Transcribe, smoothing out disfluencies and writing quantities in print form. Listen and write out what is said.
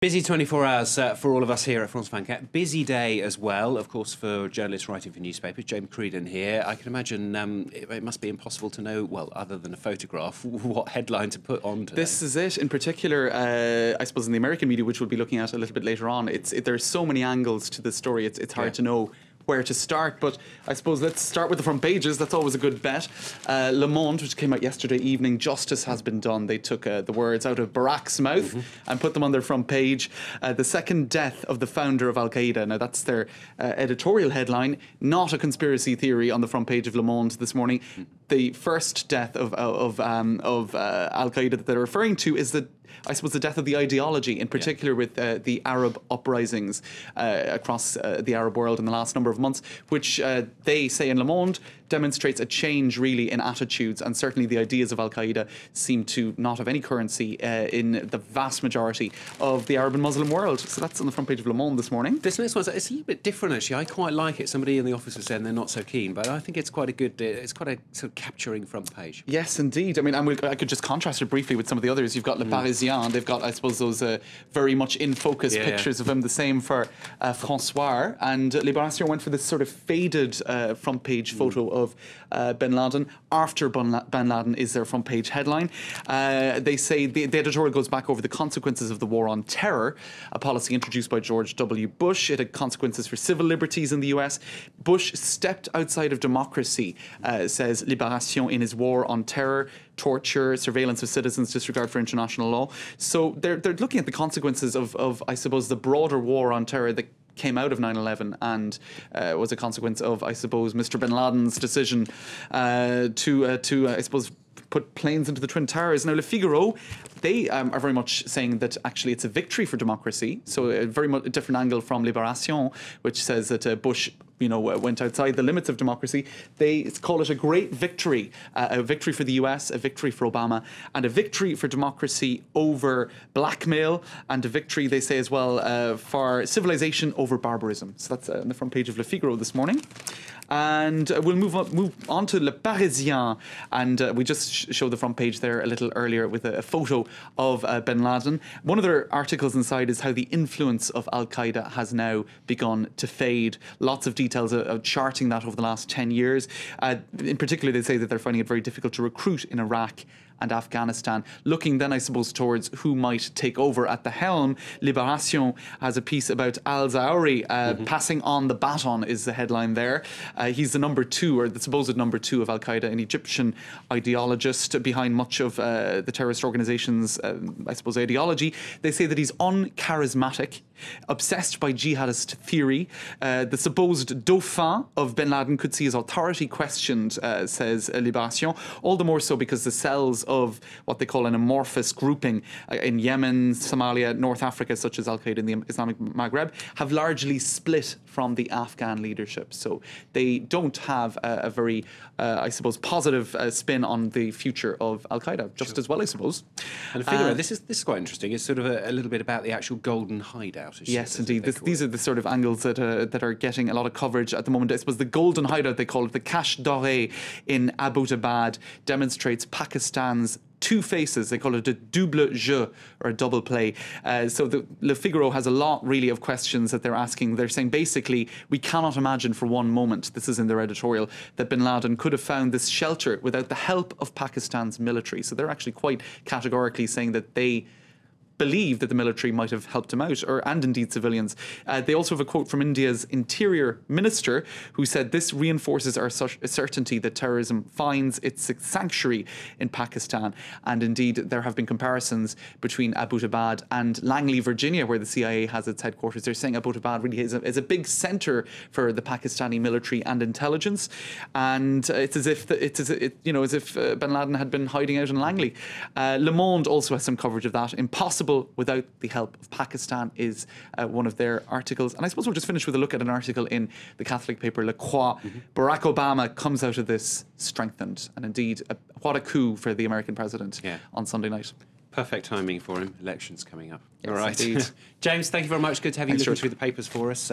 Busy 24 hours for all of us here at France 24. Busy day as well, of course, for journalists writing for newspapers. James Creedon here. I can imagine it must be impossible to know, well, other than a photograph, what headline to put on today. This is it. In particular, I suppose in the American media, which we'll be looking at a little bit later on, there's so many angles to the story, it's hard to know where to start, but I suppose let's start with the front pages. That's always a good bet. Le Monde, which came out yesterday evening, justice has been done. They took the words out of Barack's mouth and put them on their front page. The second death of the founder of Al-Qaeda. Now that's their editorial headline, not a conspiracy theory on the front page of Le Monde this morning. The first death of Al-Qaeda that they're referring to is I suppose the death of the ideology, in particular with the Arab uprisings across the Arab world in the last number of months, which they say in Le Monde demonstrates a change really in attitudes, and certainly the ideas of Al-Qaeda seem to not have any currency in the vast majority of the Arab and Muslim world. So that's on the front page of Le Monde this morning. This next one, it's a little bit different actually. I quite like it. Somebody in the office was saying they're not so keen, but I think it's quite a good, it's quite a sort of capturing front page. Yes, indeed. I mean, I could just contrast it briefly with some of the others. You've got Libération. They've got, I suppose, those very much in focus pictures of him. The same for François. And Libération went for this sort of faded front page photo of bin Laden. After bin Laden is their front page headline. They say the editorial goes back over the consequences of the war on terror, a policy introduced by George W. Bush. It had consequences for civil liberties in the US. Bush stepped outside of democracy, says Libération, in his war on terror, torture, surveillance of citizens, disregard for international law. So they're looking at the consequences of I suppose, the broader war on terror that came out of 9/11 and was a consequence of, I suppose, Mr. bin Laden's decision to I suppose, put planes into the Twin Towers. Now, Le Figaro, they are very much saying that actually it's a victory for democracy. So a very much a different angle from Libération, which says that Bush, went outside the limits of democracy. They call it a great victory, a victory for the US, a victory for Obama, and a victory for democracy over blackmail, and a victory, they say as well, for civilization over barbarism. So that's on the front page of Le Figaro this morning. And we'll move on to Le Parisien, and we just showed the front page there a little earlier with a photo of bin Laden. One of their articles inside is how the influence of Al-Qaeda has now begun to fade. Lots of details of charting that over the last 10 years. In particular, they say that they're finding it very difficult to recruit in Iraq and Afghanistan. Looking then, I suppose, towards who might take over at the helm, Libération has a piece about al-Zawahiri passing on the baton is the headline there. He's the number 2, or the supposed number 2 of Al-Qaeda, an Egyptian ideologist behind much of the terrorist organization's, I suppose, ideology. They say that he's uncharismatic, obsessed by jihadist theory. The supposed dauphin of bin Laden could see his authority questioned, says Libération, all the more so because the cells of what they call an amorphous grouping in Yemen, Somalia, North Africa, such as Al-Qaeda in the Islamic Maghreb, have largely split from the Afghan leadership. So they don't have a very, I suppose, positive spin on the future of Al-Qaeda, just as well, I suppose. And Figaro, this is quite interesting. It's sort of a little bit about the actual golden hideout. Yes, indeed. These are the sort of angles that are getting a lot of coverage at the moment. I suppose the golden hideout, they call it, the Cache Doré in Abbottabad, demonstrates Pakistan's two faces. They call it a double jeu, or a double play. So Le Figaro has a lot, really, of questions that they're asking. They're saying, basically, we cannot imagine for one moment, this is in their editorial, that bin Laden could have found this shelter without the help of Pakistan's military. So they're actually quite categorically saying that they believe that the military might have helped him out, and indeed civilians. They also have a quote from India's interior minister, who said, "This reinforces our certainty that terrorism finds its sanctuary in Pakistan." And indeed, there have been comparisons between Abbottabad and Langley, Virginia, where the CIA has its headquarters. They're saying Abbottabad really is a big centre for the Pakistani military and intelligence, and it's as if bin Laden had been hiding out in Langley. Le Monde also has some coverage of that. Impossible without the help of Pakistan is one of their articles. And I suppose we'll just finish with a look at an article in the Catholic paper Le Croix. Barack Obama comes out of this strengthened, and indeed, what a coup for the American president on Sunday night. Perfect timing for him. Elections coming up. Yes, all right. Indeed. James, thank you very much. Good to have you looking through the papers for us.